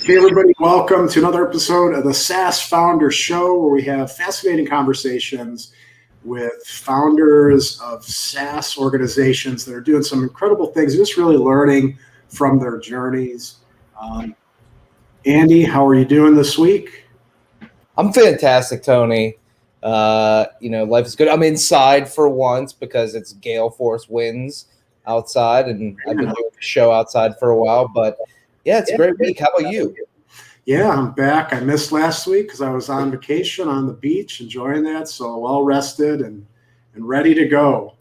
Hey, everybody, welcome to another episode of the SaaS Founder Show, where we have fascinating conversations with founders of SaaS organizations that are doing some incredible things, just really learning from their journeys. Andy, how are you doing this week? I'm fantastic, Tony. Life is good. I'm inside for once because it's gale force winds outside, and I've been doing a show outside for a while. But yeah, it's a great week. How about you? Yeah, I'm back. I missed last week because I was on vacation on the beach, enjoying that. So well rested and ready to go.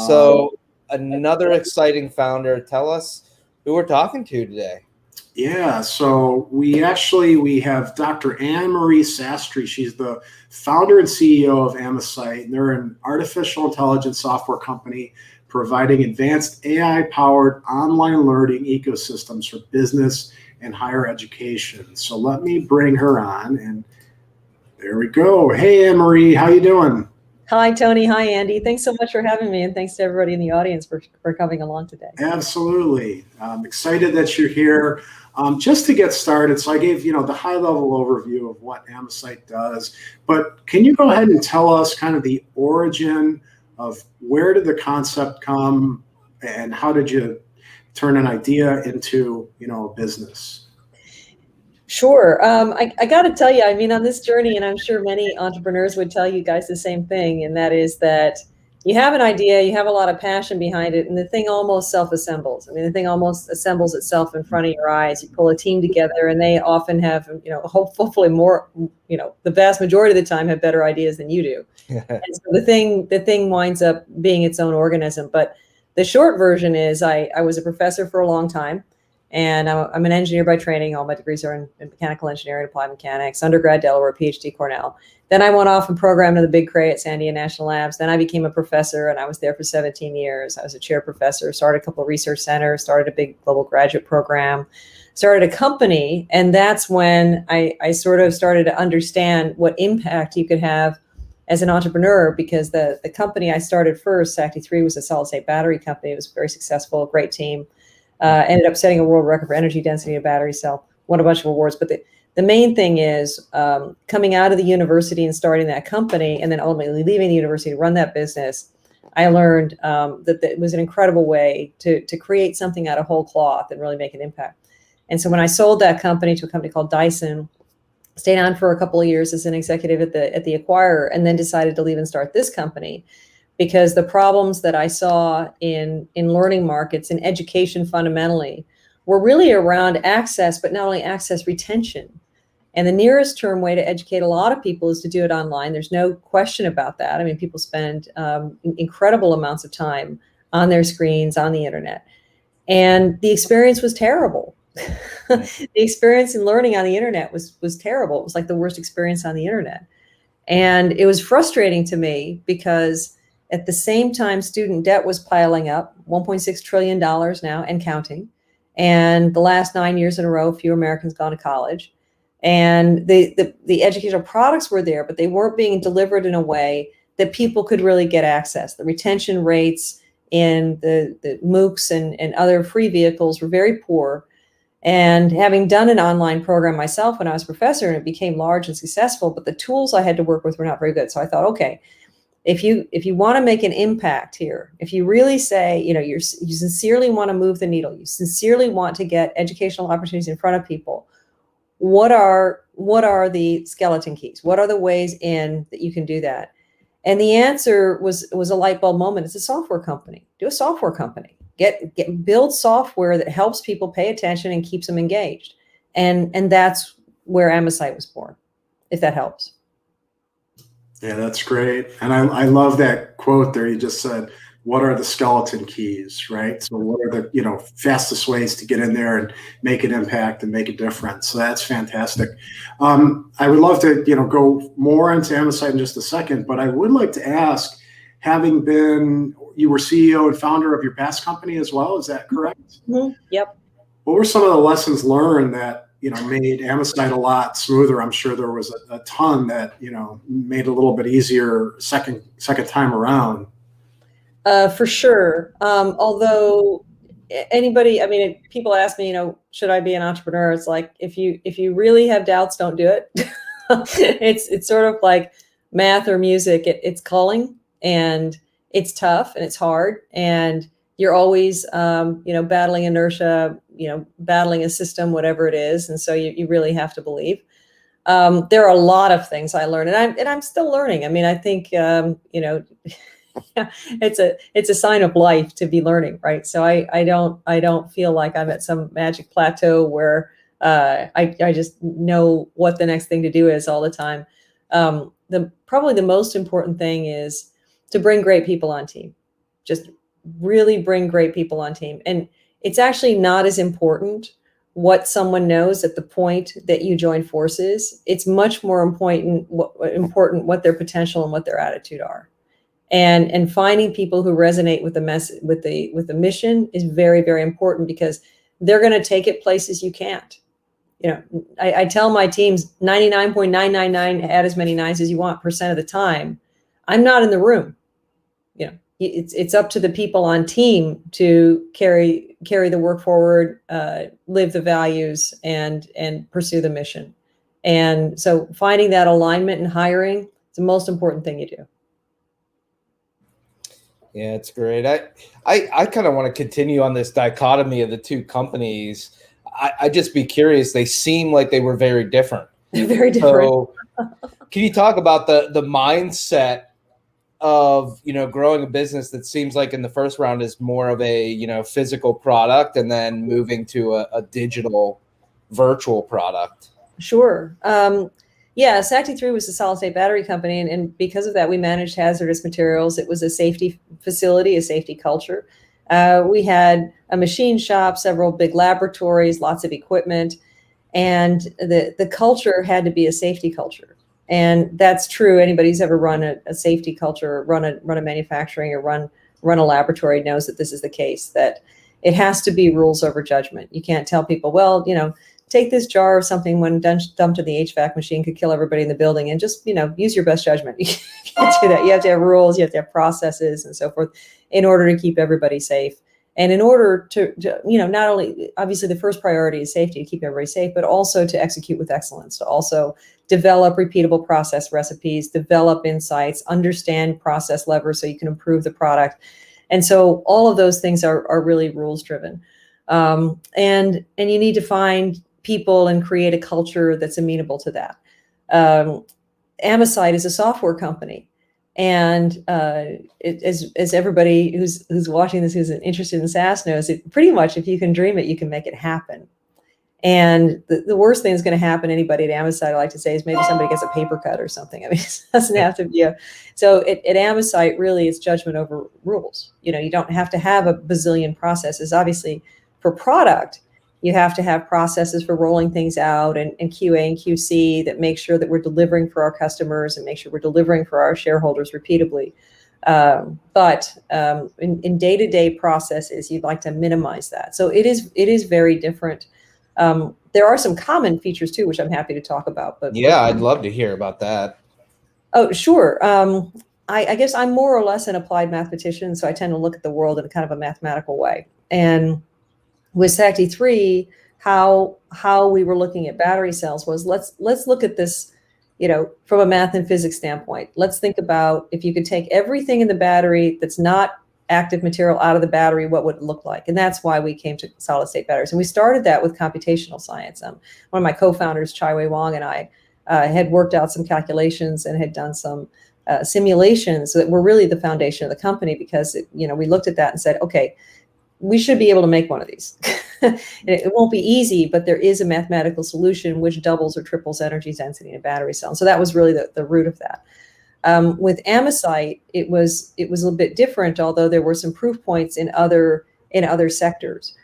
So another exciting founder. Tell us who we're talking to today. Yeah, so we have Dr. Marie Sastry. She's the founder and CEO of Amesite, and they're an artificial intelligence software company providing advanced AI-powered online learning ecosystems for business and higher education. So let me bring her on, and there we go. Hey, Anne-Marie, how you doing? Hi, Tony. Hi, Andy. Thanks so much for having me, and thanks to everybody in the audience for coming along today. Absolutely. I'm excited that you're here. Just to get started, so I gave the high-level overview of what Amesite does, but can you go ahead and tell us kind of the origin of where did the concept come, and how did you turn an idea into a business? Sure. I got to tell you, on this journey, and I'm sure many entrepreneurs would tell you guys the same thing, and that is that you have an idea, you have a lot of passion behind it, and the thing almost self-assembles. The thing almost assembles itself in front of your eyes. You pull a team together, and they often have, hopefully more, the vast majority of the time have better ideas than you do. And so the thing winds up being its own organism. But the short version is I was a professor for a long time. And I'm an engineer by training. All my degrees are in mechanical engineering, applied mechanics, undergrad Delaware, PhD Cornell. Then I went off and programmed in the Big Cray at Sandia National Labs. Then I became a professor, and I was there for 17 years. I was a chair professor, started a couple of research centers, started a big global graduate program, started a company. And that's when I sort of started to understand what impact you could have as an entrepreneur, because the company I started first, Sacty3, was a solid-state battery company. It was very successful, great team. Ended up setting a world record for energy density of a battery cell, won a bunch of awards. But the main thing is coming out of the university and starting that company, and then ultimately leaving the university to run that business, I learned that it was an incredible way to create something out of whole cloth and really make an impact. And so when I sold that company to a company called Dyson, stayed on for a couple of years as an executive at the acquirer, and then decided to leave and start this company, because the problems that I saw in learning markets and education fundamentally were really around access, but not only access, retention. And the nearest term way to educate a lot of people is to do it online. There's no question about that. People spend incredible amounts of time on their screens, on the internet. And the experience was terrible. The experience in learning on the internet was terrible. It was like the worst experience on the internet. And it was frustrating to me because at the same time, student debt was piling up, $1.6 trillion now and counting. And the last 9 years in a row, few Americans gone to college. And the educational products were there, but they weren't being delivered in a way that people could really get access. The retention rates in the MOOCs and other free vehicles were very poor. And having done an online program myself when I was a professor, and it became large and successful, but the tools I had to work with were not very good. So I thought, okay, if you want to make an impact here, if you really say, you sincerely want to move the needle, you sincerely want to get educational opportunities in front of people, what are the skeleton keys? What are the ways in that you can do that? And the answer was a light bulb moment. It's a software company. Do a software company. Build software that helps people pay attention and keeps them engaged. And that's where Amesite was born, if that helps. Yeah, that's great. And I love that quote there. You just said, what are the skeleton keys, right? So what are the, fastest ways to get in there and make an impact and make a difference? So that's fantastic. I would love to, go more into Amesite in just a second, but I would like to ask, you were CEO and founder of your past company as well, is that correct? Mm-hmm. Yep. What were some of the lessons learned that made Amesite a lot smoother? I'm sure there was a ton that, made it a little bit easier second time around. For sure. Although anybody, I mean, people ask me, should I be an entrepreneur? It's like, if you really have doubts, don't do it. It's sort of like math or music. It's calling, and it's tough, and it's hard, and you're always, battling inertia, battling a system, whatever it is. And so you really have to believe. There are a lot of things I learned, and I'm still learning. I mean, I think, it's a sign of life to be learning, right? So I don't feel like I'm at some magic plateau where I just know what the next thing to do is all the time. Probably the most important thing is to bring great people on team. Just really bring great people on team. And it's actually not as important what someone knows at the point that you join forces. It's much more important what their potential and what their attitude are. And finding people who resonate with the mission is very, very important, because they're going to take it places you can't. I tell my teams 99.999 add as many nines as you want % of the time. I'm not in the room. It's up to the people on team to carry the work forward, live the values, and pursue the mission. And so finding that alignment and hiring is the most important thing you do. Yeah, it's great. I kind of want to continue on this dichotomy of the two companies. I just be curious. They seem like they were very different. They're very different. So can you talk about the mindset of, growing a business that seems like in the first round is more of a, physical product, and then moving to a digital virtual product? Sure. Yeah, Sastry 3 was a solid-state battery company, and because of that, we managed hazardous materials. It was a safety facility, a safety culture. We had a machine shop, several big laboratories, lots of equipment, and the culture had to be a safety culture. And that's true. Anybody who's ever run a safety culture, run a manufacturing, or run a laboratory knows that this is the case, that it has to be rules over judgment. You can't tell people, well, take this jar of something when dumped in the HVAC machine could kill everybody in the building, and just, use your best judgment. You can't do that. You have to have rules, you have to have processes and so forth in order to keep everybody safe. And in order to not only, obviously the first priority is safety, to keep everybody safe, but also to execute with excellence, to also develop repeatable process recipes, develop insights, understand process levers so you can improve the product. And so all of those things are really rules driven. And you need to find people and create a culture that's amenable to that. Amesite is a software company. And as everybody who's watching this, who's interested in SaaS knows, it pretty much, if you can dream it, you can make it happen. And the worst thing that's going to happen to anybody at Amesite, I like to say, is maybe somebody gets a paper cut or something. I mean, it doesn't have to be so at Amesite, really, it's judgment over rules. You don't have to have a bazillion processes. Obviously, for product, you have to have processes for rolling things out, and QA and QC that make sure that we're delivering for our customers and make sure we're delivering for our shareholders repeatably. But in day-to-day processes, you'd like to minimize that. So it is very different. There are some common features too, which I'm happy to talk about. But yeah, I'd love to hear about that. Oh, sure. I guess I'm more or less an applied mathematician, so I tend to look at the world in kind of a mathematical way. And with Sastry 3, how we were looking at battery cells was, let's look at this, from a math and physics standpoint. Let's think about, if you could take everything in the battery that's not active material out of the battery, what would it look like? And that's why we came to solid state batteries. And we started that with computational science. One of my co-founders, Chai-Wei Wang, and I had worked out some calculations and had done some simulations that were really the foundation of the company, because we looked at that and said, okay, we should be able to make one of these. It won't be easy, but there is a mathematical solution which doubles or triples energy density in a battery cell. And so that was really the root of that. With Amesite, it was a little bit different, although there were some proof points in other sectors.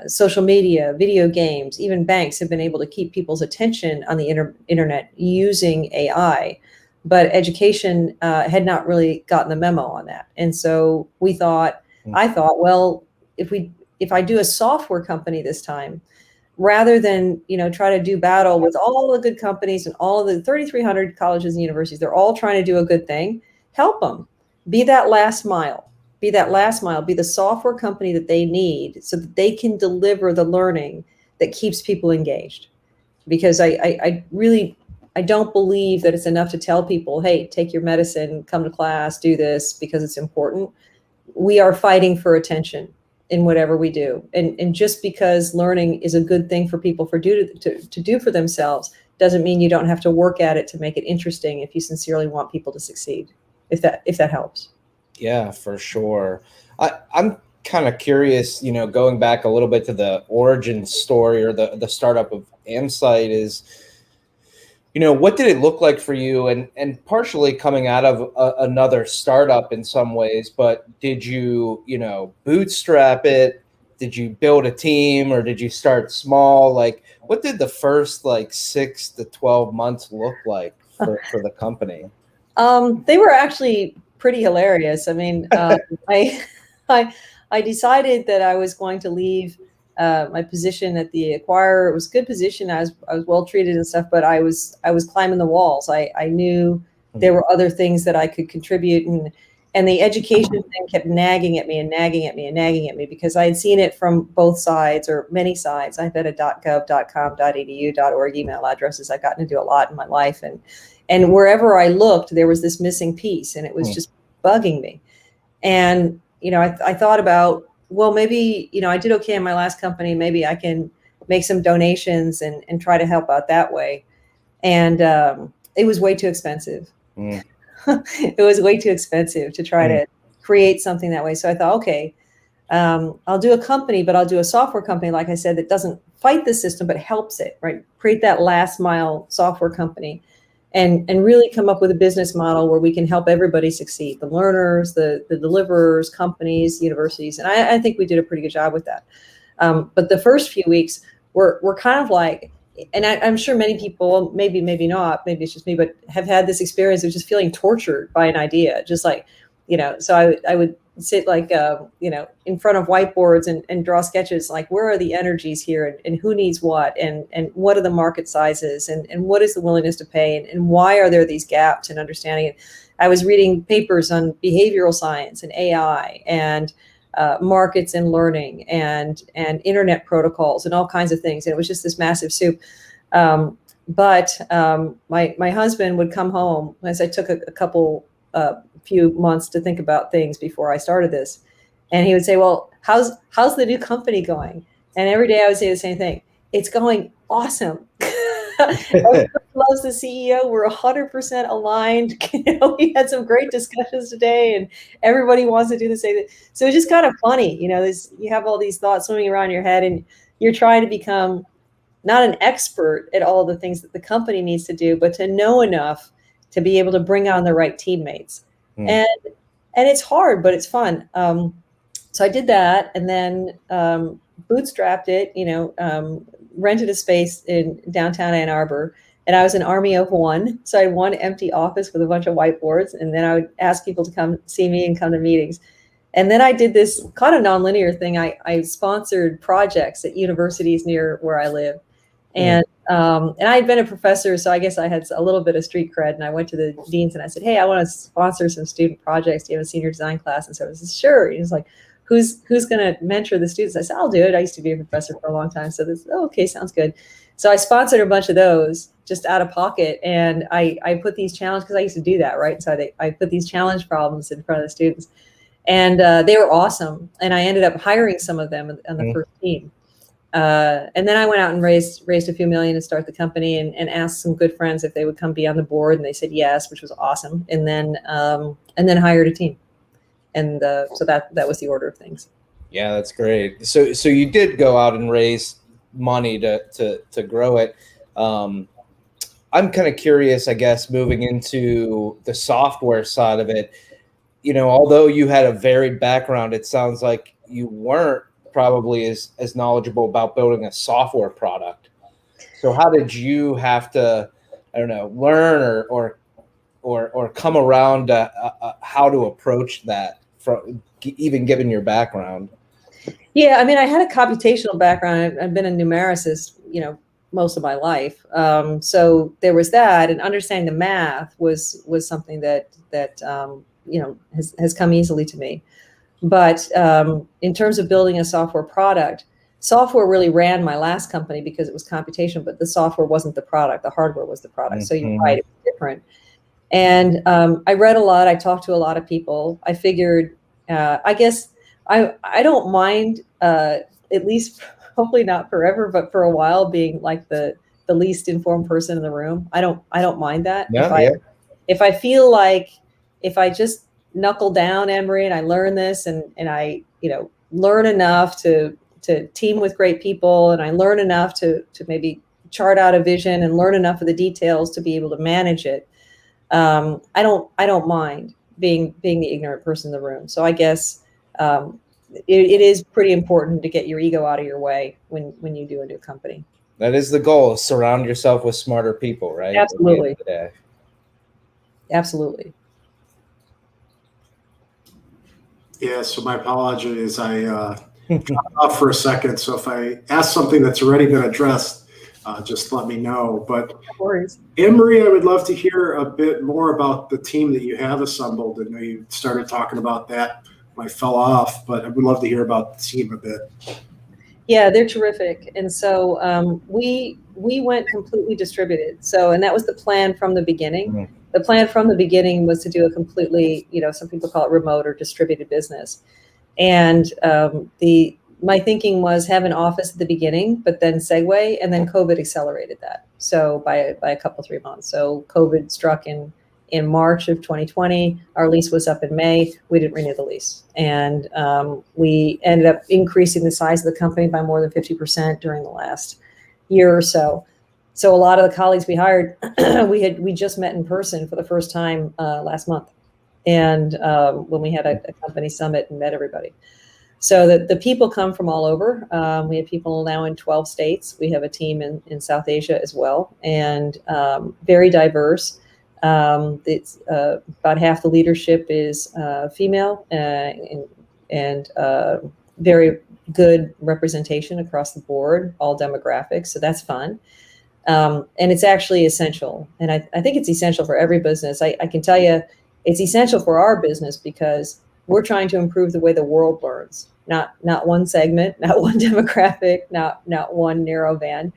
Social media, video games, even banks have been able to keep people's attention on the internet using AI. But education had not really gotten the memo on that. And so I thought, well, if I do a software company this time, rather than try to do battle with all the good companies and all the 3,300 colleges and universities, they're all trying to do a good thing. Help them, be that last mile, be that last mile, be the software company that they need so that they can deliver the learning that keeps people engaged. Because I really, I don't believe that it's enough to tell people, hey, take your medicine, come to class, do this because it's important. We are fighting for attention in whatever we do. And just because learning is a good thing for people to do for themselves doesn't mean you don't have to work at it to make it interesting if you sincerely want people to succeed, if that helps. Yeah, for sure. I'm kind of curious, going back a little bit to the origin story or the startup of Amesite is, what did it look like for you? And partially coming out of another startup in some ways, but did you, bootstrap it? Did you build a team or did you start small? Like, what did the first 6 to 12 months look like for the company? They were actually pretty hilarious. I mean, I decided that I was going to leave my position at the acquirer. It was a good position. I was well treated and stuff, but I was climbing the walls. I knew there were other things that I could contribute, and the education thing kept nagging at me and nagging at me and nagging at me because I had seen it from both sides or many sides. I've had a .gov, .com, .edu, .org email addresses. I've gotten to do a lot in my life, and wherever I looked, there was this missing piece, and it was just bugging me. And I thought about, well, maybe I did okay in my last company. Maybe I can make some donations and try to help out that way. And it was way too expensive. It was way too expensive to try to create something that way. So I thought, okay, I'll do a company, but I'll do a software company, like I said, that doesn't fight the system, but helps it, right? Create that last mile software company and really come up with a business model where we can help everybody succeed, the learners, the deliverers, companies, universities. And I think we did a pretty good job with that. But the first few weeks were kind of like, and I'm sure many people, maybe not, maybe it's just me, but have had this experience of just feeling tortured by an idea, just like, so I would sit in front of whiteboards and draw sketches, like where are the energies here and who needs what and what are the market sizes and what is the willingness to pay and why are there these gaps in understanding it. I was reading papers on behavioral science and AI and markets and learning and internet protocols and all kinds of things. And it was just this massive soup. But my husband would come home as I took a few months to think about things before I started this. And he would say, well, how's the new company going? And every day I would say the same thing. It's going awesome. Everybody loves the CEO. We're 100% aligned. We had some great discussions today and everybody wants to do the same thing. So it's just kind of funny. You have all these thoughts swimming around your head and you're trying to become not an expert at all the things that the company needs to do, but to know enough to be able to bring on the right teammates. And it's hard, but it's fun. So I did that and then bootstrapped it, rented a space in downtown Ann Arbor. And I was an army of one. So I had one empty office with a bunch of whiteboards. And then I would ask people to come see me and come to meetings. And then I did this kind of nonlinear thing. I sponsored projects at universities near where I live. And I had been a professor, so I guess I had a little bit of street cred. And I went to the deans and I said, hey, I want to sponsor some student projects. Do you have a senior design class? And so I said, sure. He was like, who's going to mentor the students? I said, I'll do it. I used to be a professor for a long time. So this, okay, sounds good. So I sponsored a bunch of those just out of pocket. And I put these challenges, because I used to do that, right? So I put these challenge problems in front of the students. And they were awesome. And I ended up hiring some of them on the first team. And then I went out and raised a few million to start the company and asked some good friends if they would come be on the board. And they said yes, which was awesome. And then hired a team. And so that was the order of things. Yeah, that's great. So you did go out and raise money to grow it. I'm kind of curious, I guess, moving into the software side of it. Although you had a varied background, it sounds like you weren't probably as knowledgeable about building a software product. So how did you have to, I don't know, learn or come around how to approach that, from even given your background? Yeah, I mean, I had a computational background. I've been a numericist, most of my life. So there was that, and understanding the math was something that has come easily to me. But in terms of building a software product, software really ran my last company because it was computation, but the software wasn't the product. The hardware was the product. So you're right, it was different. And I read a lot. I talked to a lot of people. I figured, I guess I don't mind, at least hopefully not forever, but for a while being like the least informed person in the room. I don't mind that. If I feel like if I just knuckle down, Emery, and I learn this and I, learn enough to team with great people, and I learn enough to maybe chart out a vision and learn enough of the details to be able to manage it. I don't mind being the ignorant person in the room. So I guess it is pretty important to get your ego out of your way when you do a new company. That is the goal. Surround yourself with smarter people, right? Absolutely. Absolutely. Yeah, so my apologies. I dropped off for a second. So if I ask something that's already been addressed, just let me know. But No worries. Emery, I would love to hear a bit more about the team that you have assembled. I know you started talking about that when I fell off, but I would love to hear about the team a bit. Yeah, they're terrific. And so we went completely distributed. So, and that was the plan from the beginning. Mm-hmm. The plan from the beginning was to do a completely, some people call it remote or distributed business. And my thinking was have an office at the beginning, but then segue, and then COVID accelerated that. So by a couple, 3 months. So COVID struck in March of 2020. Our lease was up in May. We didn't renew the lease. And we ended up increasing the size of the company by more than 50% during the last year or so. So a lot of the colleagues we hired, we just met in person for the first time last month. And when we had a company summit and met everybody. So the people come from all over. We have people now in 12 states. We have a team in South Asia as well, and very diverse. It's about half the leadership is female, and very good representation across the board, all demographics. So that's fun. And it's actually essential. And I think it's essential for every business. I can tell you it's essential for our business because we're trying to improve the way the world learns, not one segment, not one demographic, not one narrow band.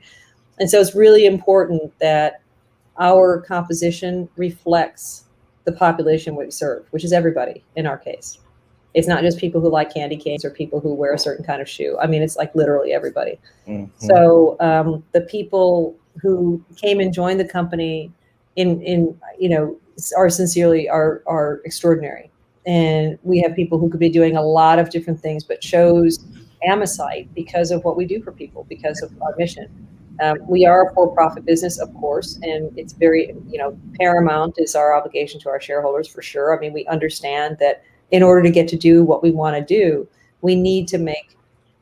And so it's really important that our composition reflects the population we serve, which is everybody in our case. It's not just people who like candy canes or people who wear a certain kind of shoe. I mean, it's like literally everybody. Mm-hmm. So the people who came and joined the company are extraordinary. And we have people who could be doing a lot of different things, but chose Amesite because of what we do for people, because of our mission. We are a for-profit business, of course, and it's very, paramount is our obligation to our shareholders for sure. I mean, we understand that in order to get to do what we want to do, we need to make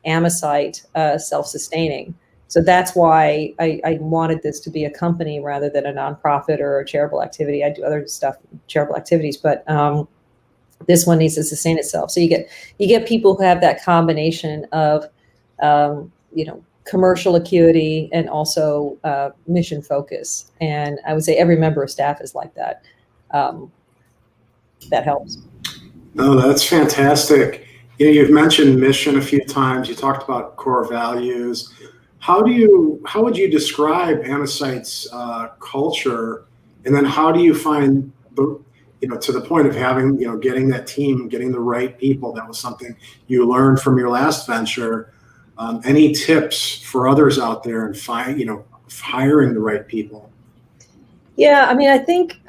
Amesite self-sustaining. So that's why I wanted this to be a company rather than a nonprofit or a charitable activity. I do other stuff, charitable activities, but this one needs to sustain itself. So you get people who have that combination of, commercial acuity and also mission focus. And I would say every member of staff is like that. That helps. No, that's fantastic. You've mentioned mission a few times. You talked about core values. How would you describe Amesite's culture? And then how do you find to the point of having, getting that team, getting the right people? That was something you learned from your last venture. Any tips for others out there and hiring the right people? Yeah, I mean, I think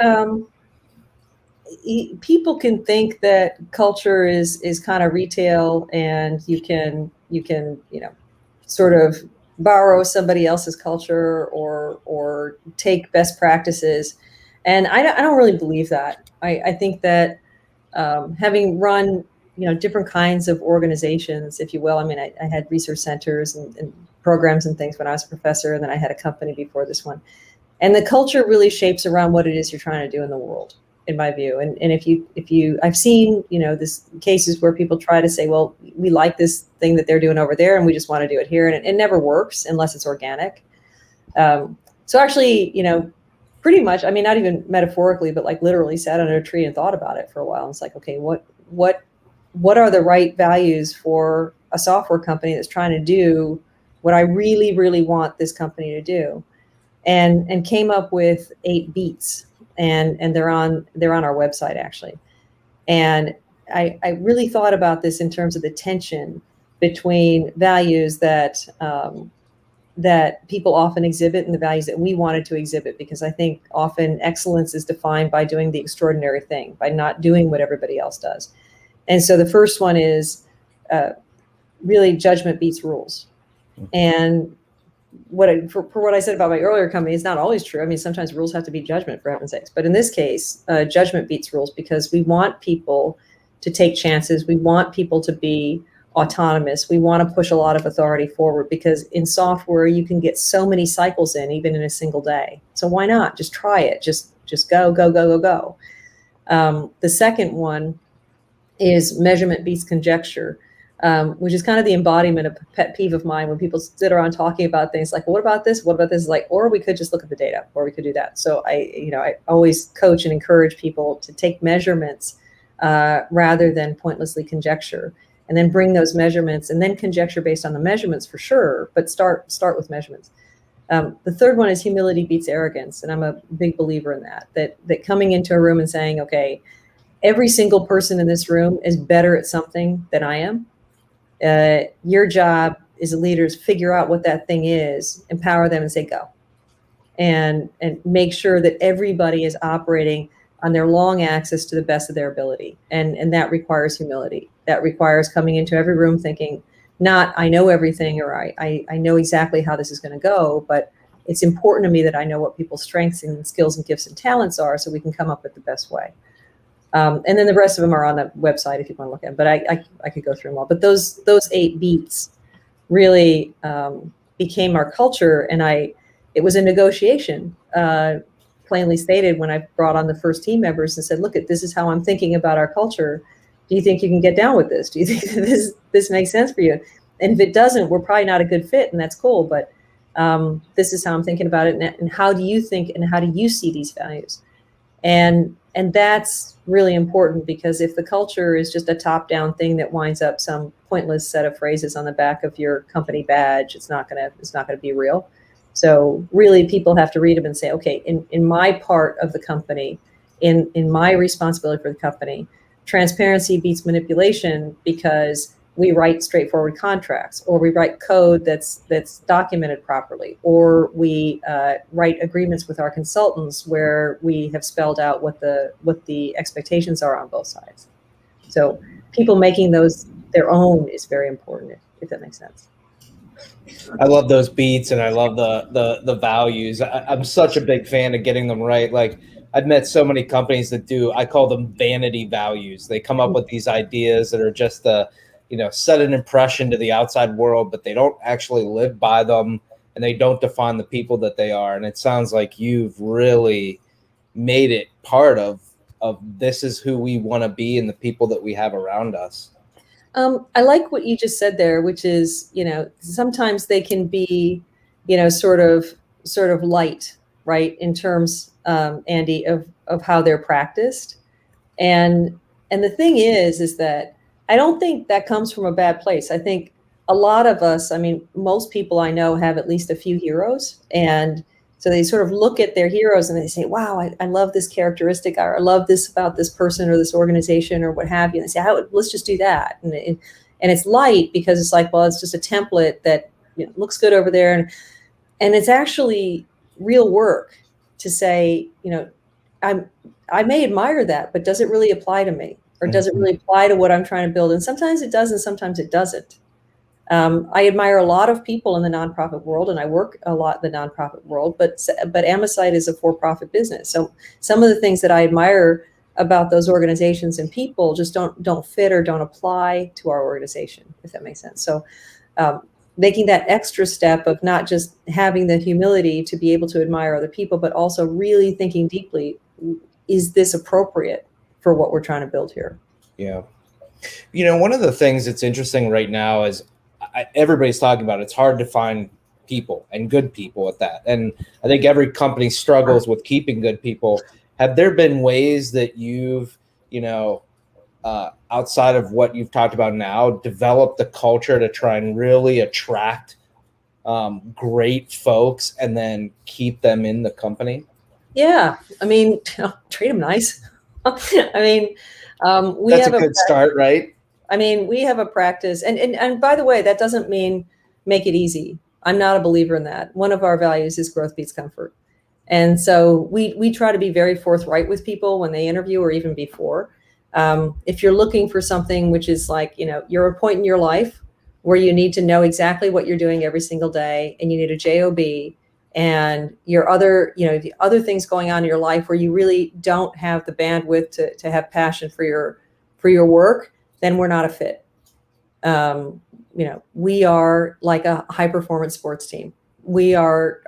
people can think that culture is kind of retail, and you can sort of borrow somebody else's culture or take best practices, and I don't really believe that. I think that having run different kinds of organizations, if you will. I mean, I had research centers and programs and things when I was a professor, and then I had a company before this one. And the culture really shapes around what it is you're trying to do in the world, in my view. And if you, I've seen, this cases where people try to say, well, we like this thing that they're doing over there, and we just want to do it here. And it never works unless it's organic. So actually, pretty much, I mean, not even metaphorically, but like literally sat under a tree and thought about it for a while. And it's like, okay, what what are the right values for a software company that's trying to do what I really, really want this company to do, and came up with 8 beats, and they're on our website actually. And I really thought about this in terms of the tension between values that that people often exhibit and the values that we wanted to exhibit, because I think often excellence is defined by doing the extraordinary thing, by not doing what everybody else does. And so the first one is really judgment beats rules. And for what I said about my earlier company is not always true. I mean, sometimes rules have to be judgment, for heaven's sakes. But in this case, judgment beats rules, because we want people to take chances. We want people to be autonomous. We want to push a lot of authority forward, because in software, you can get so many cycles in, even in a single day. So why not? Just try it. Just go, go, go, go, go. The second one is measurement beats conjecture. Which is kind of the embodiment of a pet peeve of mine when people sit around talking about things like, well, what about this? What about this? Like, or we could just look at the data, or we could do that. So I always coach and encourage people to take measurements rather than pointlessly conjecture, and then bring those measurements and then conjecture based on the measurements for sure, but start with measurements. The third one is humility beats arrogance. And I'm a big believer in that coming into a room and saying, okay, every single person in this room is better at something than I am. Your job as a leader is figure out what that thing is, empower them and say, go. And make sure that everybody is operating on their long axis to the best of their ability. And that requires humility. That requires coming into every room thinking, not I know everything, or I know exactly how this is going to go, but it's important to me that I know what people's strengths and skills and gifts and talents are, so we can come up with the best way. And then the rest of them are on the website if you want to look at them. But I could go through them all. But those 8 beats really became our culture. And it was a negotiation, plainly stated, when I brought on the first team members and said, look, this is how I'm thinking about our culture. Do you think you can get down with this? Do you think this makes sense for you? And if it doesn't, we're probably not a good fit, and that's cool. But this is how I'm thinking about it. And how do you think, and how do you see these values? And that's really important, because if the culture is just a top-down thing that winds up some pointless set of phrases on the back of your company badge, it's not gonna be real. So really, people have to read them and say, okay, in my part of the company, in my responsibility for the company, transparency beats manipulation, because we write straightforward contracts, or we write code that's documented properly, or we write agreements with our consultants where we have spelled out what the expectations are on both sides. So people making those their own is very important, if that makes sense. I love those beats, and I love the values. I'm such a big fan of getting them right. Like, I've met so many companies that I call them vanity values. They come up with these ideas that are just set an impression to the outside world, but they don't actually live by them, and they don't define the people that they are. And it sounds like you've really made it part of this is who we want to be and the people that we have around us. I like what you just said there, which is, sometimes they can be, sort of light, right, in terms, Andy, of how they're practiced. And the thing is that I don't think that comes from a bad place. I think a lot of us, most people I know have at least a few heroes. And so they sort of look at their heroes and they say, wow, I love this characteristic, or I love this about this person or this organization or what have you. And they say, let's just do that. And it's light, because it's like, well, it's just a template that looks good over there. And it's actually real work to say, I may admire that, but does it really apply to me? Or does it really apply to what I'm trying to build? And sometimes it does, and sometimes it doesn't. I admire a lot of people in the nonprofit world, and I work a lot in the nonprofit world, but Amesite is a for-profit business. So some of the things that I admire about those organizations and people just don't fit or don't apply to our organization, if that makes sense. So making that extra step of not just having the humility to be able to admire other people, but also really thinking deeply, is this appropriate for what we're trying to build here? Yeah. One of the things that's interesting right now is everybody's talking about it's hard to find people, and good people at that. And I think every company struggles with keeping good people. Have there been ways that you've, outside of what you've talked about now, develop the culture to try and really attract great folks and then keep them in the company? Yeah, I mean, treat them nice. I mean, we That's a have good start, right? I mean, we have a practice, and by the way, that doesn't mean make it easy. I'm not a believer in that. One of our values is growth beats comfort. And so we try to be very forthright with people when they interview or even before. If you're looking for something which is like, you're a point in your life where you need to know exactly what you're doing every single day, and you need a JOB, and your other, the other things going on in your life where you really don't have the bandwidth to have passion for your work, then we're not a fit. We are like a high performance sports team. We are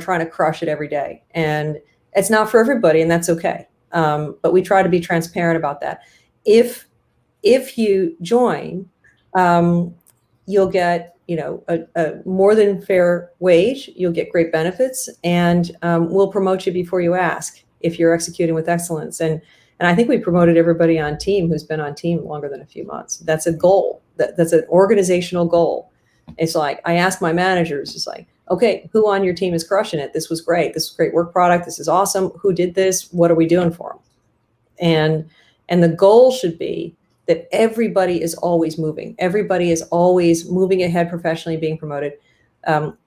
trying to crush it every day, and it's not for everybody, and that's okay. But we try to be transparent about that. If you join, you'll get a more than fair wage. You'll get great benefits, and we'll promote you before you ask if you're executing with excellence. And I think we promoted everybody on team who's been on team longer than a few months. That's a goal. That's an organizational goal. It's like, I ask my managers, it's like, okay, who on your team is crushing it? This was great. This is great work product. This is awesome. Who did this? What are we doing for them? And the goal should be that everybody is always moving. Everybody is always moving ahead professionally, being promoted.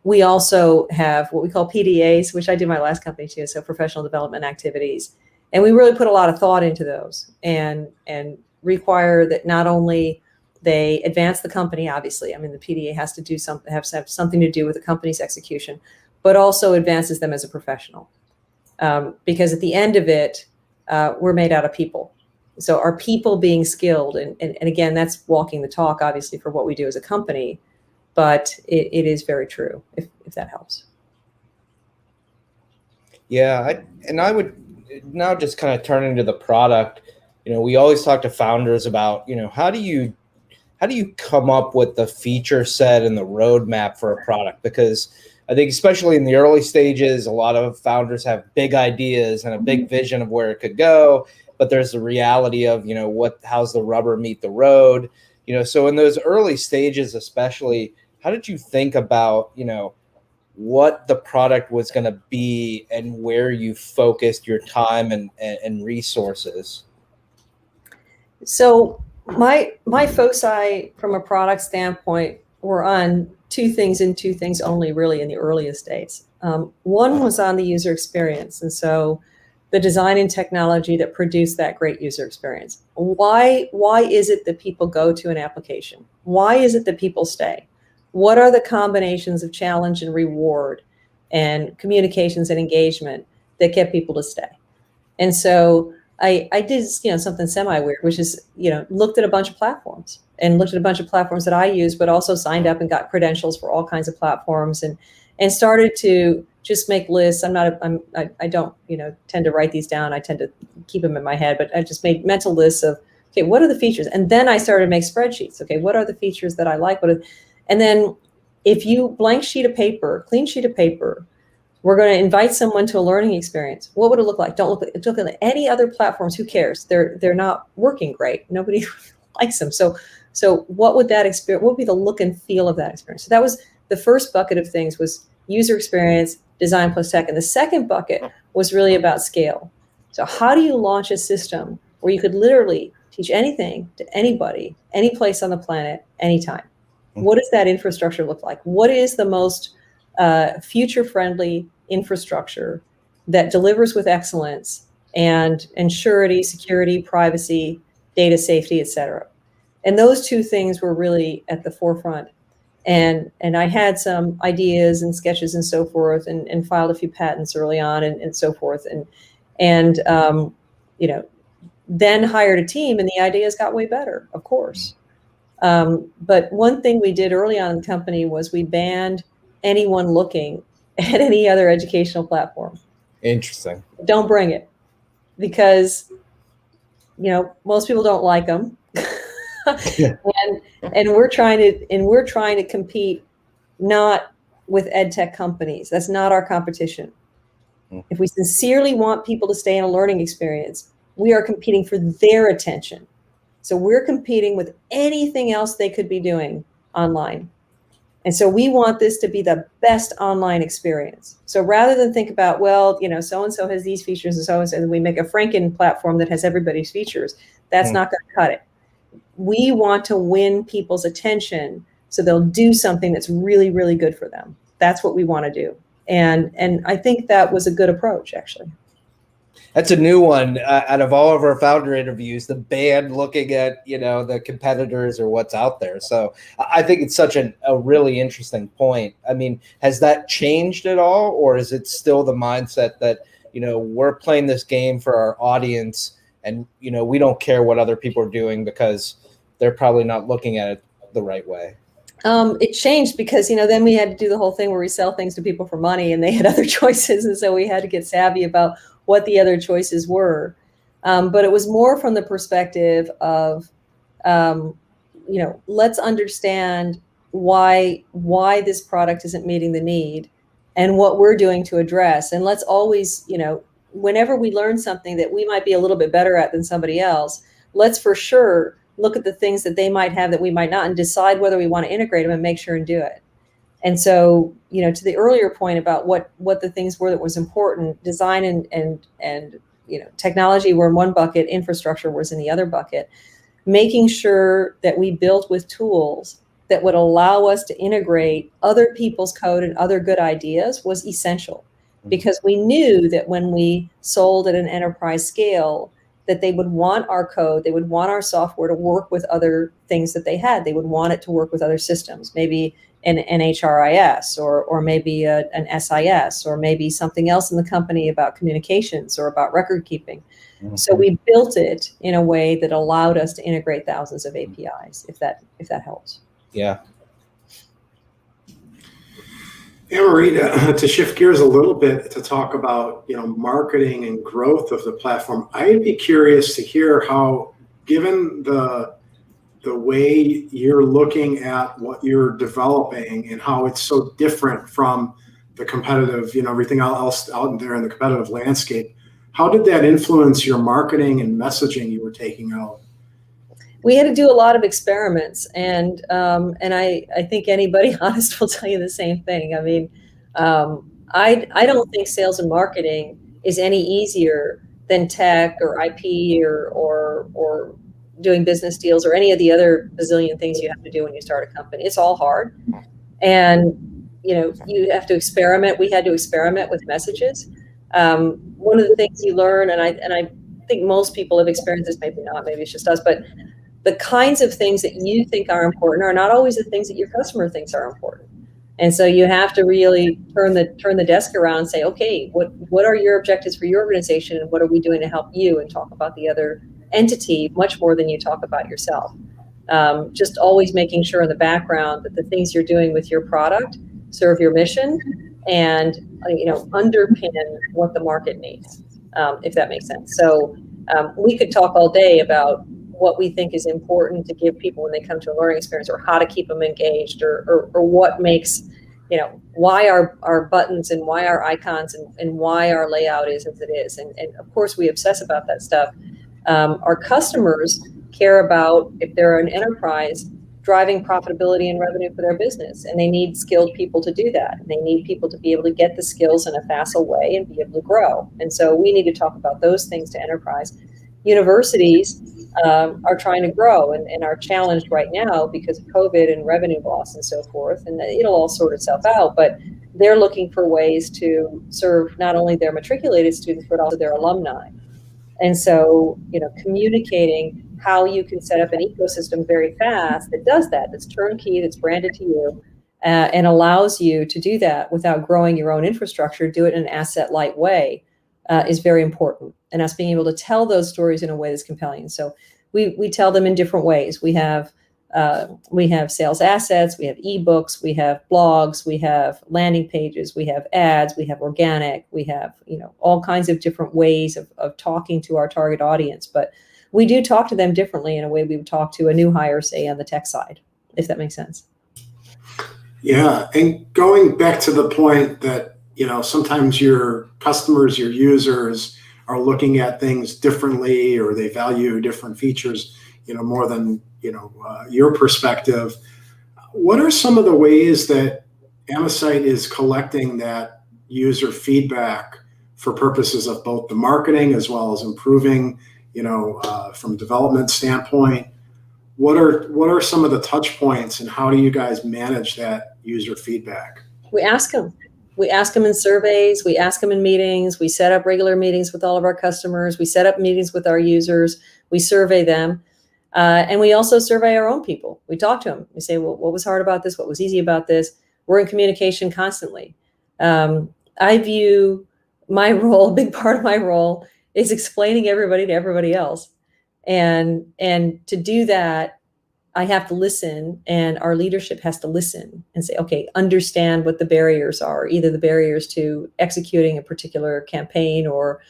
We also have what we call PDAs, which I did my last company too, so professional development activities. And we really put a lot of thought into those and require that not only they advance the company, obviously. I mean, the PDA has to do something, have something to do with the company's execution, but also advances them as a professional. Because at the end of it, we're made out of people. So our people being skilled, and again, that's walking the talk, obviously, for what we do as a company, but it is very true, if that helps. Yeah, I would now just kind of turning to the product. We always talk to founders about, how do you come up with the feature set and the roadmap for a product? Because I think especially in the early stages, a lot of founders have big ideas and a big vision of where it could go, but there's the reality of, how's the rubber meet the road? So in those early stages, especially, how did you think about, what the product was going to be and where you focused your time and resources? So my foci from a product standpoint were on two things only, really, in the earliest days. One was on the user experience. And so the design and technology that produced that great user experience. Why is it that people go to an application? Why is it that people stay? What are the combinations of challenge and reward and communications and engagement that get people to stay? And so I did, something semi-weird, which is, looked at a bunch of platforms that I use, but also signed up and got credentials for all kinds of platforms and started to just make lists. I don't, tend to write these down. I tend to keep them in my head, but I just made mental lists of, okay, what are the features? And then I started to make spreadsheets. Okay, what are the features that I like? And then if you clean sheet of paper, we're going to invite someone to a learning experience. What would it look like? Don't look at any other platforms. Who cares? They're not working great. Nobody likes them. So what would that experience? What would be the look and feel of that experience? So that was the first bucket of things, was user experience, design plus tech, and the second bucket was really about scale. So how do you launch a system where you could literally teach anything to anybody, any place on the planet, anytime? What does that infrastructure look like? What is the most future-friendly infrastructure that delivers with excellence and surety, security, privacy, data safety, et cetera? And those two things were really at the forefront. And I had some ideas and sketches and so forth, and filed a few patents early on and so forth. And then hired a team, and the ideas got way better, of course. But one thing we did early on in the company was we banned anyone looking at any other educational platform. Interesting. Don't bring it, because most people don't like them. and we're trying to compete not with ed tech companies. That's not our competition. If we sincerely want people to stay in a learning experience, we are competing for their attention. So we're competing with anything else they could be doing online. And so we want this to be the best online experience. So rather than think about, well, so-and-so has these features and so-and-so, and we make a Franken platform that has everybody's features, that's not going to cut it. We want to win people's attention so they'll do something that's really, really good for them. That's what we want to do. And I think that was a good approach, actually. That's a new one out of all of our founder interviews, the band looking at, the competitors or what's out there. So I think it's such a really interesting point. I mean, has that changed at all, or is it still the mindset that, we're playing this game for our audience and, we don't care what other people are doing because they're probably not looking at it the right way? It changed because, then we had to do the whole thing where we sell things to people for money and they had other choices. And so we had to get savvy about what the other choices were. But it was more from the perspective of, let's understand why this product isn't meeting the need and what we're doing to address. And let's always, whenever we learn something that we might be a little bit better at than somebody else, let's for sure look at the things that they might have that we might not and decide whether we want to integrate them and make sure and do it. And so, to the earlier point about what the things were that was important, design and technology were in one bucket, infrastructure was in the other bucket, making sure that we built with tools that would allow us to integrate other people's code and other good ideas was essential, because we knew that when we sold at an enterprise scale, that they would want our code, they would want our software to work with other things that they had. They would want it to work with other systems, maybe an HRIS or maybe an SIS or maybe something else in the company about communications or about record keeping. Mm-hmm. So we built it in a way that allowed us to integrate thousands of APIs, if that helps. Yeah. Yeah, Marie, to shift gears a little bit to talk about marketing and growth of the platform, I'd be curious to hear how, given the way you're looking at what you're developing and how it's so different from the competitive, everything else out there in the competitive landscape, how did that influence your marketing and messaging you were taking out? We had to do a lot of experiments, and I think anybody honest will tell you the same thing. I mean, I don't think sales and marketing is any easier than tech or IP or doing business deals or any of the other bazillion things you have to do when you start a company. It's all hard, and you have to experiment. We had to experiment with messages. One of the things you learn, and I think most people have experienced this, maybe not, maybe it's just us, but the kinds of things that you think are important are not always the things that your customer thinks are important. And so you have to really turn the desk around and say, okay, what are your objectives for your organization and what are we doing to help you, and talk about the other entity much more than you talk about yourself. Just always making sure in the background that the things you're doing with your product serve your mission and underpin what the market needs, if that makes sense. So we could talk all day about what we think is important to give people when they come to a learning experience, or how to keep them engaged, or what makes, why our buttons and why our icons and why our layout is as it is. And of course we obsess about that stuff. Our customers care about, if they're an enterprise, driving profitability and revenue for their business, and they need skilled people to do that. They need people to be able to get the skills in a facile way and be able to grow. And so we need to talk about those things to enterprise. Universities are trying to grow and are challenged right now because of COVID and revenue loss and so forth, and it'll all sort itself out, but they're looking for ways to serve not only their matriculated students, but also their alumni. And so, communicating how you can set up an ecosystem very fast that does that, that's turnkey, that's branded to you, and allows you to do that without growing your own infrastructure, do it in an asset-light way, is very important. And us being able to tell those stories in a way that's compelling. So we tell them in different ways. We have sales assets, we have ebooks, we have blogs, we have landing pages, we have ads, we have organic, we have all kinds of different ways of talking to our target audience. But we do talk to them differently in a way we would talk to a new hire, say, on the tech side, if that makes sense. Yeah, and going back to the point that sometimes your customers, your users are looking at things differently, or they value different features. more than, your perspective. What are some of the ways that Amesite is collecting that user feedback for purposes of both the marketing as well as improving, from a development standpoint? What are some of the touch points, and how do you guys manage that user feedback? We ask them. We ask them in surveys. We ask them in meetings. We set up regular meetings with all of our customers. We set up meetings with our users. We survey them. And we also survey our own people. We talk to them. We say, well, what was hard about this? What was easy about this? We're in communication constantly. I view my role, a big part of my role, is explaining everybody to everybody else. And to do that, I have to listen, and our leadership has to listen and say, okay, understand what the barriers are, either the barriers to executing a particular campaign or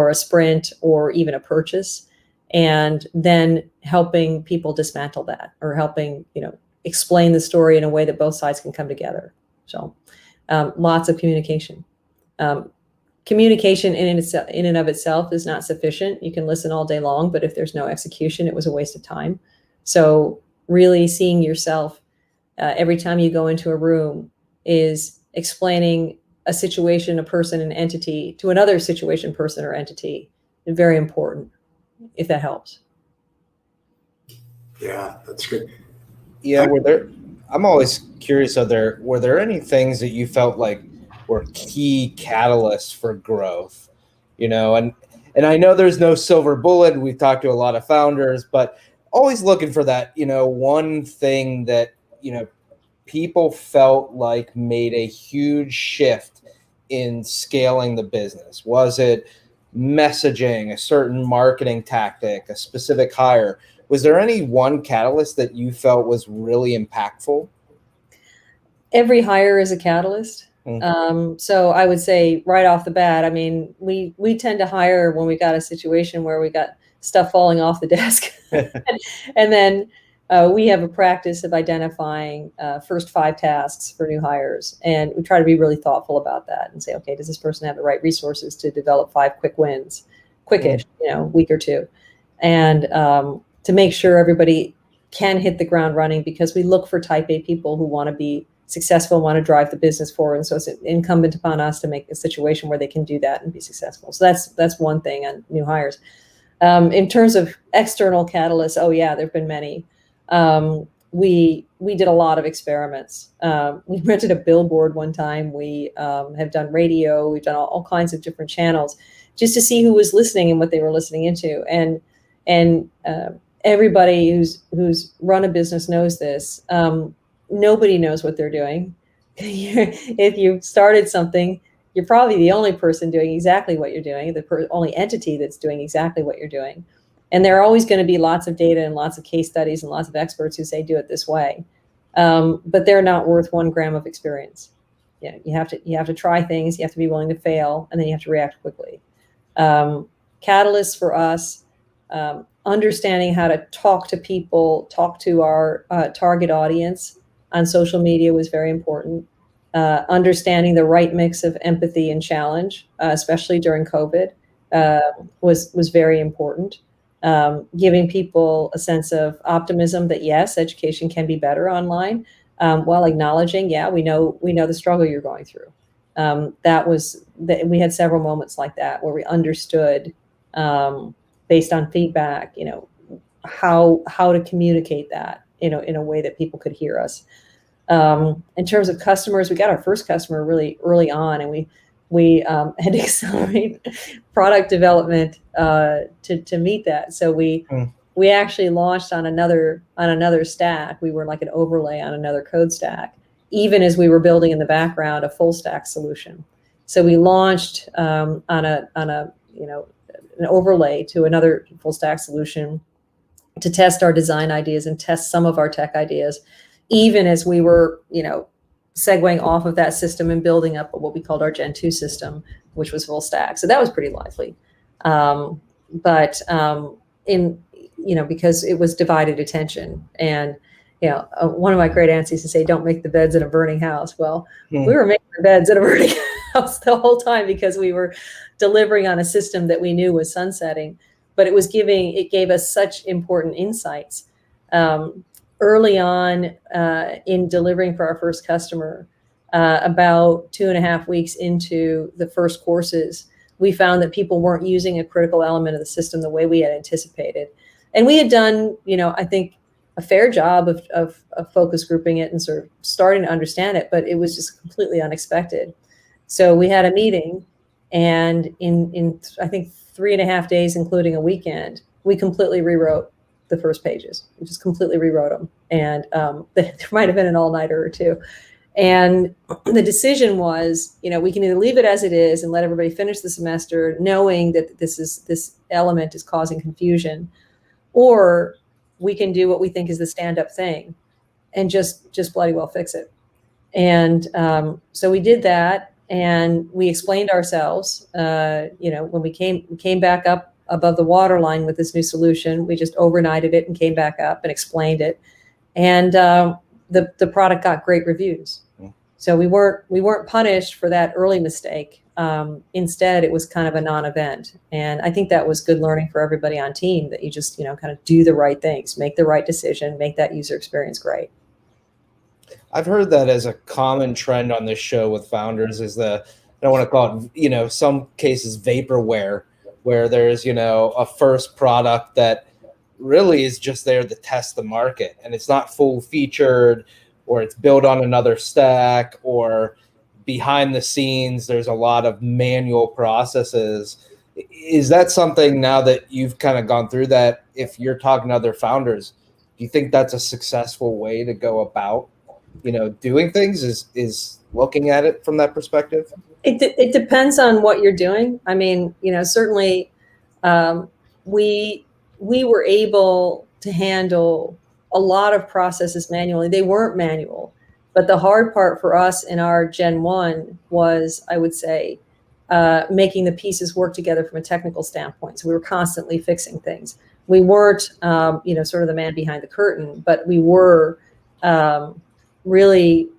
a sprint or even a purchase, and then helping people dismantle that, or helping, explain the story in a way that both sides can come together. So lots of communication. Communication in and of itself is not sufficient. You can listen all day long, but if there's no execution, it was a waste of time. So really seeing yourself every time you go into a room is explaining a situation, a person, an entity to another situation, person, or entity. Very important, if that helps. Yeah, that's good. Yeah, I'm always curious, were there any things that you felt like were key catalysts for growth? And I know there's no silver bullet. We've talked to a lot of founders, but always looking for that, one thing that, people felt like made a huge shift in scaling the business. Was it messaging, a certain marketing tactic, a specific hire? Was there any one catalyst that you felt was really impactful? Every hire is a catalyst. So I would say right off the bat, we tend to hire when we got a situation where we got stuff falling off the desk. And then we have a practice of identifying first 5 tasks for new hires. And we try to be really thoughtful about that and say, okay, does this person have the right resources to develop 5 quick wins, quickish, week or 2? And to make sure everybody can hit the ground running, because we look for type A people who want to be successful, want to drive the business forward. And so it's incumbent upon us to make a situation where they can do that and be successful. So that's one thing on new hires. In terms of external catalysts, there've been many. We did a lot of experiments. We rented a billboard one time. We have done radio. We've done all kinds of different channels just to see who was listening and what they were listening into. And everybody who's run a business knows this. Nobody knows what they're doing. If you've started something, you're probably the only person doing exactly what you're doing, the only entity that's doing exactly what you're doing. And there are always going to be lots of data and lots of case studies and lots of experts who say do it this way, but they're not worth 1 gram of experience. You have to try things. You have to be willing to fail, and then you have to react quickly. Catalysts for us, understanding how to talk to people, talk to our target audience on social media was very important. Understanding the right mix of empathy and challenge, especially during COVID, was very important. Giving people a sense of optimism that yes, education can be better online, while acknowledging, we know the struggle you're going through. We had several moments like that where we understood, based on feedback, how to communicate that, in a way that people could hear us. In terms of customers, we got our first customer really early on, and we had to accelerate product development to meet that. So we actually launched on another stack. We were like an overlay on another code stack, even as we were building in the background a full stack solution. So we launched on an overlay to another full stack solution to test our design ideas and test some of our tech ideas, even as we were, segueing off of that system and building up what we called our Gen 2 system, which was full stack. So that was pretty lively. Because it was divided attention. And, one of my great aunts used to say, don't make the beds in a burning house. Well, we were making the beds in a burning house the whole time because we were delivering on a system that we knew was sunsetting. but it gave us such important insights. Early on in delivering for our first customer, about 2.5 weeks into the first courses, we found that people weren't using a critical element of the system the way we had anticipated. And we had done, I think, a fair job of focus grouping it and sort of starting to understand it, but it was just completely unexpected. So we had a meeting, and in I think 3.5 days, including a weekend, we completely rewrote the first pages. We just completely rewrote them. And there might have been an all-nighter or two. And the decision was, we can either leave it as it is and let everybody finish the semester knowing that this element is causing confusion, or we can do what we think is the stand-up thing and just bloody well fix it. And so we did that, and we explained ourselves. When we came back up above the waterline with this new solution, we just overnighted it and came back up and explained it. And the product got great reviews. So we weren't punished for that early mistake. Instead, it was kind of a non-event. And I think that was good learning for everybody on team, that you just, kind of do the right things, make the right decision, make that user experience great. I've heard that as a common trend on this show with founders is I don't want to call it, some cases vaporware, where there's, a first product that really is just there to test the market, and it's not full featured, or it's built on another stack, or behind the scenes, there's a lot of manual processes. Is that something, now that you've kind of gone through that, if you're talking to other founders, do you think that's a successful way to go about, doing things, is looking at it from that perspective? It depends on what you're doing. I mean, certainly we were able to handle a lot of processes manually. They weren't manual, but the hard part for us in our Gen 1 was, I would say, making the pieces work together from a technical standpoint. So we were constantly fixing things. We weren't, sort of the man behind the curtain, but we were really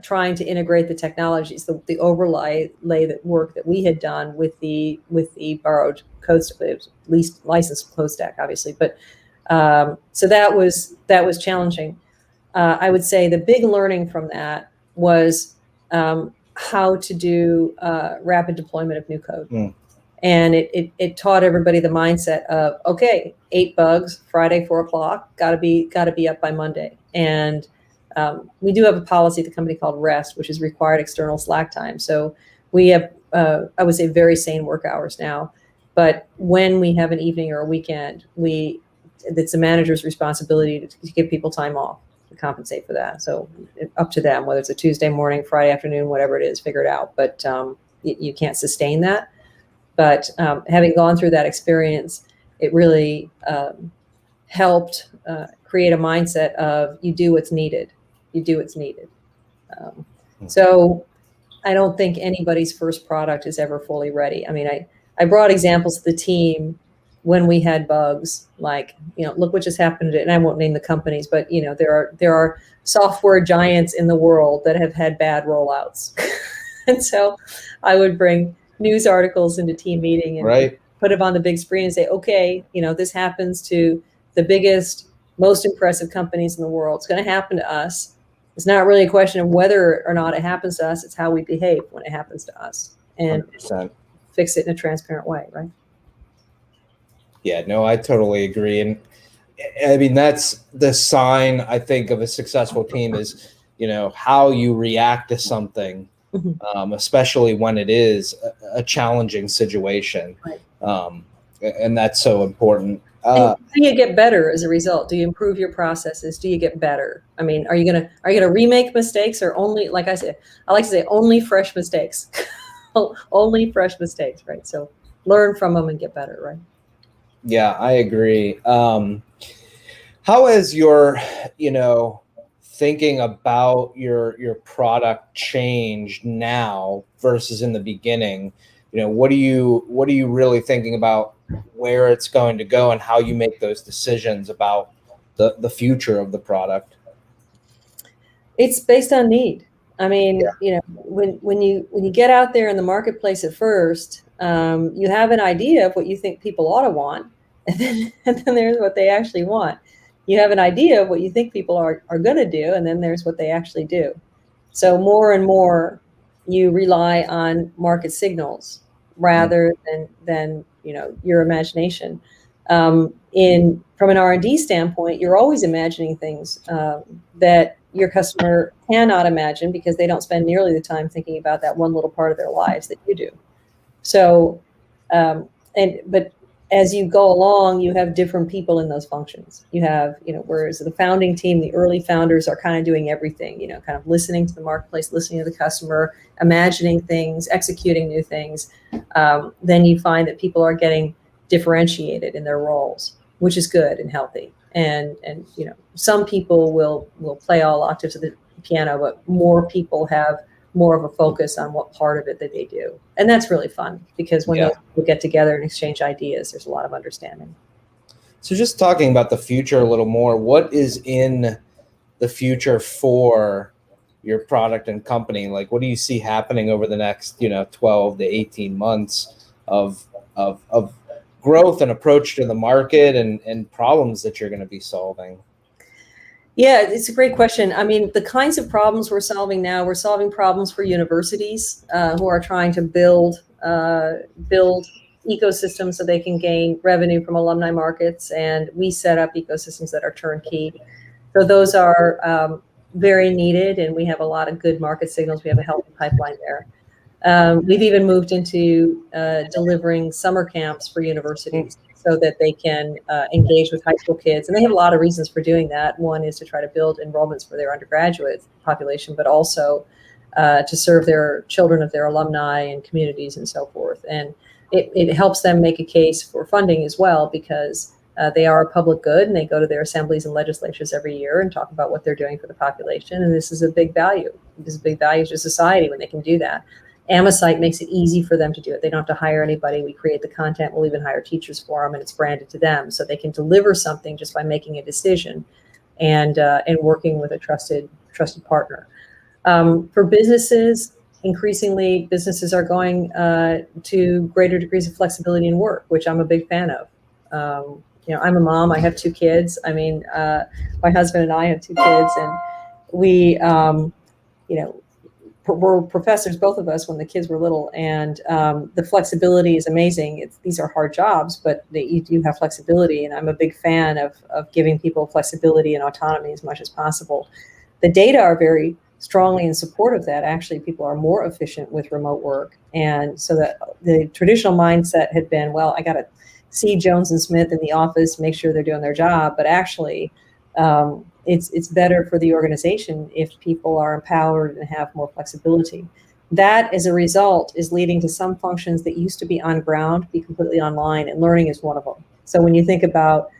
trying to integrate the technologies, the overlay that work that we had done with the borrowed code, least licensed code stack, obviously. But so that was challenging. I would say the big learning from that was how to do rapid deployment of new code. And it taught everybody the mindset of, okay, 8 bugs, Friday, 4:00, gotta be up by Monday. And we do have a policy at the company called REST, which is required external Slack time. So we have, I would say, very sane work hours now. But when we have an evening or a weekend, it's a manager's responsibility to give people time off, to compensate for that. So up to them, whether it's a Tuesday morning, Friday afternoon, whatever it is, figure it out. But you can't sustain that. But having gone through that experience, it really helped create a mindset of you do what's needed. You do what's needed. So I don't think anybody's first product is ever fully ready. I mean, I brought examples to the team when we had bugs, like, look what just happened, and I won't name the companies, but there are software giants in the world that have had bad rollouts. And so I would bring news articles into team meeting and put them on the big screen and say, okay, this happens to the biggest, most impressive companies in the world. It's going to happen to us. It's not really a question of whether or not it happens to us. It's how we behave when it happens to us, and 100%. Fix it in a transparent way, right? Yeah, no, I totally agree. And I mean, that's the sign, I think, of a successful team is, how you react to something, especially when it is a challenging situation. Right. And that's so important. And do you get better as a result? Do you improve your processes? Do you get better? I mean, are you gonna remake mistakes, or only, like I said, I like to say, only fresh mistakes, only fresh mistakes, right? So learn from them and get better, right? Yeah, I agree. How has your, thinking about your product changed now versus in the beginning? What are you really thinking about where it's going to go and how you make those decisions about the future of the product? It's based on need. I mean, when you get out there in the marketplace at first, you have an idea of what you think people ought to want, and then there's what they actually want. You have an idea of what you think people are going to do, and then there's what they actually do. So more and more, you rely on market signals rather than your imagination. From an R&D standpoint, you're always imagining things that your customer cannot imagine because they don't spend nearly the time thinking about that one little part of their lives that you do. So, but as you go along, you have different people in those functions. You have, whereas the founding team, the early founders are kind of doing everything, kind of listening to the marketplace, listening to the customer, imagining things, executing new things. Then you find that people are getting differentiated in their roles, which is good and healthy. And some people will play all octaves of the piano, but more people have more of a focus on what part of it that they do. And that's really fun because when those people get together and exchange ideas, there's a lot of understanding. So just talking about the future a little more, what is in the future for your product and company? Like, what do you see happening over the next, 12 to 18 months of growth and approach to the market and problems that you're going to be solving? Yeah, it's a great question. I mean, the kinds of problems we're solving now, we're solving problems for universities who are trying to build ecosystems so they can gain revenue from alumni markets. And we set up ecosystems that are turnkey. So those are very needed. And we have a lot of good market signals. We have a healthy pipeline there. We've even moved into delivering summer camps for universities so that they can engage with high school kids. And they have a lot of reasons for doing that. One is to try to build enrollments for their undergraduate population, but also to serve their children of their alumni and communities and so forth. And it helps them make a case for funding as well, because they are a public good and they go to their assemblies and legislatures every year and talk about what they're doing for the population. And this is a big value. This is a big value to society when they can do that. Amesite makes it easy for them to do it. They don't have to hire anybody. We create the content. We'll even hire teachers for them, and it's branded to them, so they can deliver something just by making a decision and working with a trusted partner. For businesses, increasingly, businesses are going to greater degrees of flexibility in work, which I'm a big fan of. I'm a mom. I have 2 kids. I mean, my husband and I have 2 kids, and we, we're professors, both of us, when the kids were little, and the flexibility is amazing. These are hard jobs, but you do have flexibility, and I'm a big fan of giving people flexibility and autonomy as much as possible. The data are very strongly in support of that. Actually, people are more efficient with remote work, and so that the traditional mindset had been, well, I got to see Jones and Smith in the office, make sure they're doing their job, but actually, it's better for the organization if people are empowered and have more flexibility. That, as a result, is leading to some functions that used to be on ground be completely online, and learning is one of them. So when you think about,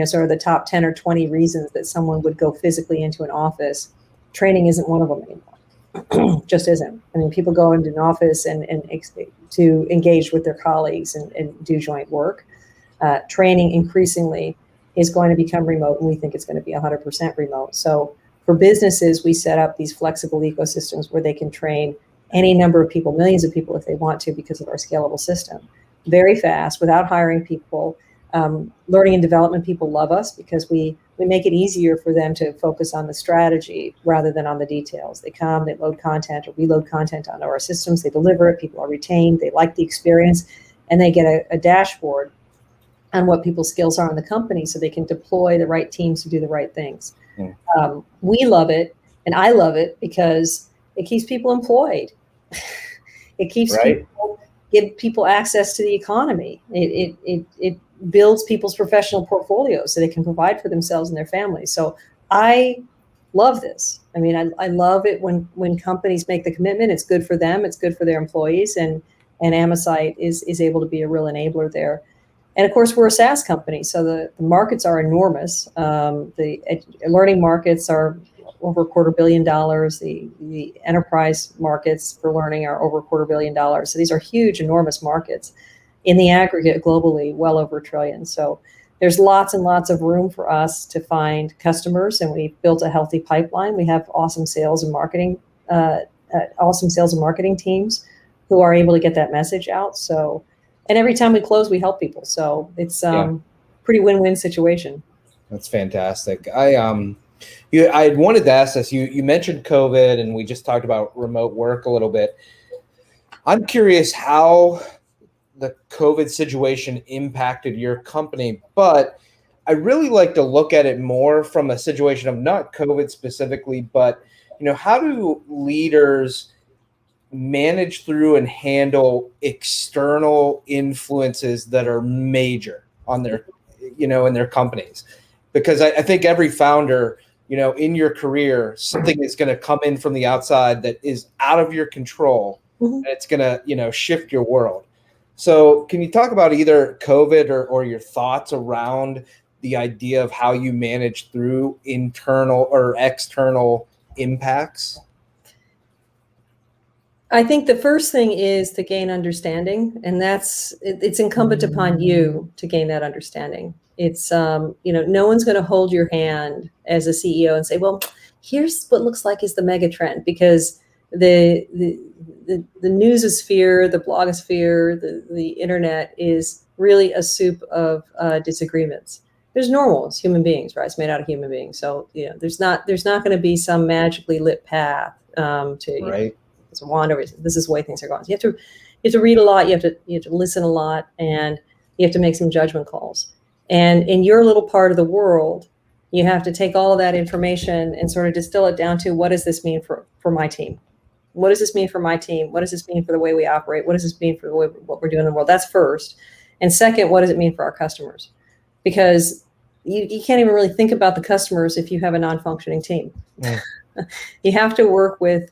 sort of the top 10 or 20 reasons that someone would go physically into an office, training isn't one of them anymore. Just isn't. I mean, people go into an office and to engage with their colleagues and do joint work. Training increasingly is going to become remote, and we think it's going to be 100% remote. So for businesses, we set up these flexible ecosystems where they can train any number of people, millions of people if they want to, because of our scalable system. Very fast, without hiring people. Learning and development people love us because we make it easier for them to focus on the strategy rather than on the details. They come, they load content or reload content onto our systems, they deliver it, people are retained, they like the experience, and they get a dashboard on what people's skills are in the company so they can deploy the right teams to do the right things. We love it, and I love it because it keeps people employed. It keeps give people access to the economy. It builds people's professional portfolios so they can provide for themselves and their families. So I love this. I mean, I love it when companies make the commitment. It's good for them. It's good for their employees, and Amesite is able to be a real enabler there. And of course, we're a SaaS company, so the markets are enormous. The learning markets are over $250 million. The enterprise markets for learning are over $250 million. So these are huge, enormous markets. In the aggregate, globally, well over $1 trillion. So there's lots and lots of room for us to find customers, and we've built a healthy pipeline. We have awesome sales and marketing teams who are able to get that message out. So. And every time we close, we help people. So it's pretty win-win situation. That's fantastic. I wanted to ask this. You mentioned COVID, and we just talked about remote work a little bit. I'm curious how the COVID situation impacted your company, but I really like to look at it more from a situation of not COVID specifically, but how do leaders manage through and handle external influences that are major on their, in their companies? Because I think every founder, in your career, something is going to come in from the outside that is out of your control, and it's going to, shift your world. So can you talk about either COVID or your thoughts around the idea of how you manage through internal or external impacts? I think the first thing is to gain understanding, and it's incumbent upon you to gain that understanding. It's, no one's going to hold your hand as a CEO and say, well, here's what looks like is the mega trend, because the newsosphere, the blogosphere, the internet is really a soup of disagreements. There's normal, it's human beings, right? It's made out of human beings. So, there's not going to be some magically lit path to, right. It's a wander. This is the way things are going. So you have to read a lot. You have to listen a lot, and you have to make some judgment calls. And in your little part of the world, you have to take all of that information and sort of distill it down to, what does this mean for my team? What does this mean for my team? What does this mean for the way we operate? What does this mean for what we're doing in the world? That's first. And second, what does it mean for our customers? Because you can't even really think about the customers if you have a non-functioning team. Yeah. You have to work with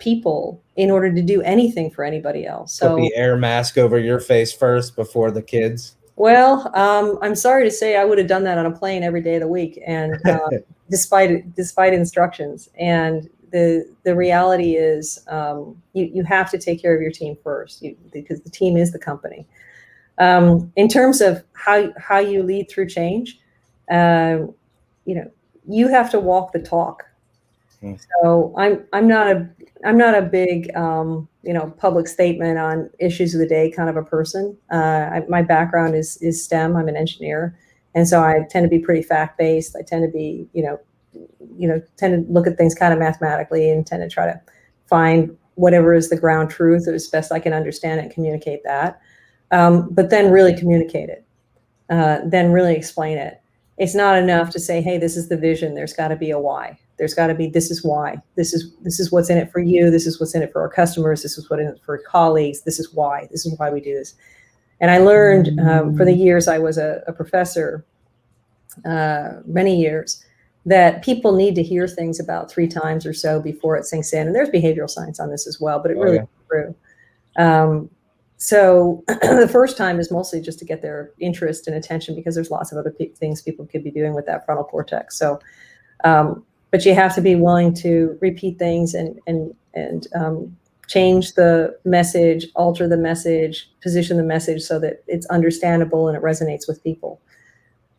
people in order to do anything for anybody else. So put the air mask over your face first before the kids. Well, I'm sorry to say I would have done that on a plane every day of the week, and despite instructions. And the reality is, you have to take care of your team first, because the team is the company. In terms of how you lead through change, you have to walk the talk. So I'm not a big public statement on issues of the day kind of a person. My background is STEM. I'm an engineer, and so I tend to be pretty fact based. I tend to be tend to look at things kind of mathematically, and tend to try to find whatever is the ground truth as best I can understand it and communicate that. But then really communicate it. Then really explain it. It's not enough to say, hey, this is the vision. There's got to be a why. There's got to be, this is why. This is what's in it for you. This is what's in it for our customers. This is what's in it for colleagues. This is why. This is why we do this. And I learned for the years I was a professor, many years, that people need to hear things about 3 times or so before it sinks in. And there's behavioral science on this as well, but it really is true. So the first time is mostly just to get their interest and attention, because there's lots of other things people could be doing with that frontal cortex. So, but you have to be willing to repeat things and change the message, alter the message, position the message so that it's understandable and it resonates with people.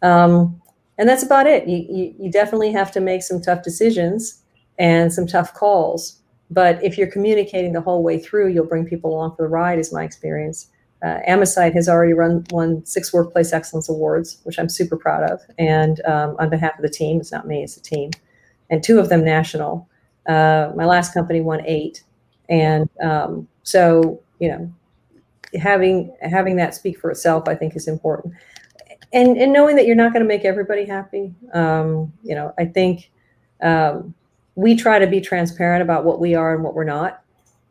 And that's about it. You definitely have to make some tough decisions and some tough calls. But if you're communicating the whole way through, you'll bring people along for the ride, is my experience. Amesite has already won 6 Workplace Excellence Awards, which I'm super proud of. And on behalf of the team, it's not me, it's the team. And 2 of them national. My last company won 8. And so, having that speak for itself, I think, is important. And knowing that you're not going to make everybody happy. I think we try to be transparent about what we are and what we're not.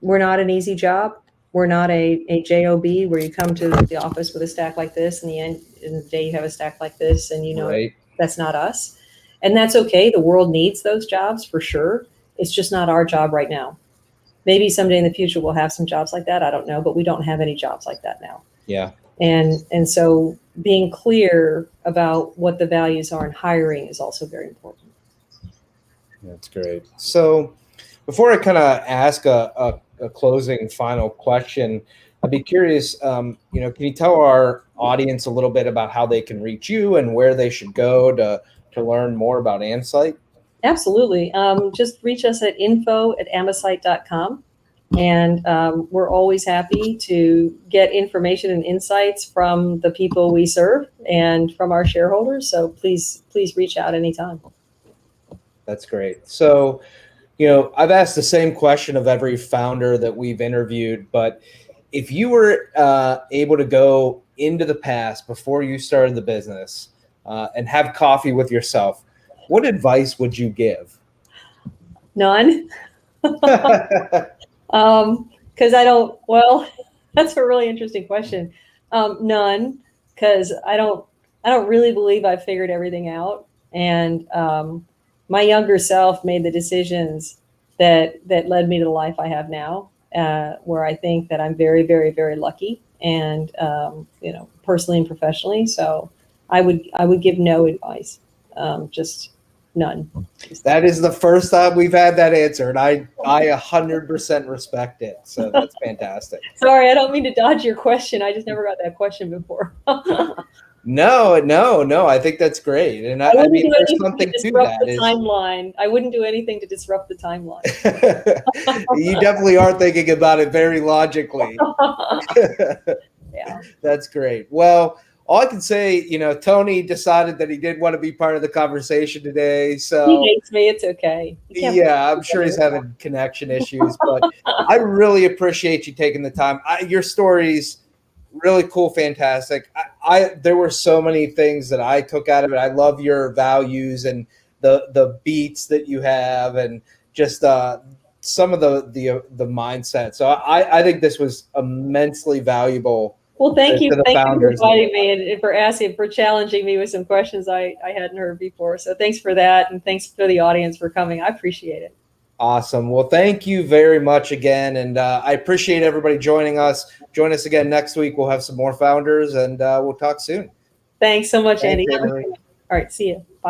We're not an easy job. We're not a job where you come to the office with a stack like this, and in the day you have a stack like this, and right. That's not us. And that's okay. The world needs those jobs for sure. It's just not our job right now. Maybe someday in the future we'll have some jobs like that. I don't know, but we don't have any jobs like that now. Yeah. And so being clear about what the values are in hiring is also very important. That's great. So before I kind of ask a closing final question, I'd be curious, can you tell our audience a little bit about how they can reach you and where they should go to learn more about Amesite? Absolutely. Just reach us at info@amesite.com. And we're always happy to get information and insights from the people we serve and from our shareholders. So please reach out anytime. That's great. So, I've asked the same question of every founder that we've interviewed, but if you were able to go into the past before you started the business and have coffee with yourself, what advice would you give? None. Because that's a really interesting question. None, because I don't really believe I've figured everything out. And my younger self made the decisions that led me to the life I have now, where I think that I'm very, very, very lucky, and personally and professionally. So I would give no advice, just none. That is the first time we've had that answer, and I 100% respect it. So that's fantastic. Sorry, I don't mean to dodge your question. I just never got that question before. No. I think that's great, and I mean, there's something to that. Timeline. I wouldn't do anything to disrupt the timeline. You definitely are thinking about it very logically. Yeah, that's great. Well, all I can say, Tony decided that he did want to be part of the conversation today. So he hates me. It's okay. Yeah, I'm sure he's having connection issues, but I really appreciate you taking the time. Your story's really cool, fantastic. There were so many things that I took out of it. I love your values and the beats that you have, and just some of the mindset. So I think this was immensely valuable. Well, thank you. Thank you for inviting me and for challenging me with some questions I hadn't heard before. So thanks for that. And thanks for the audience for coming. I appreciate it. Awesome. Well, thank you very much again. And I appreciate everybody joining us. Join us again next week. We'll have some more founders, and we'll talk soon. Thanks so much, Andy. All right. See you. Bye.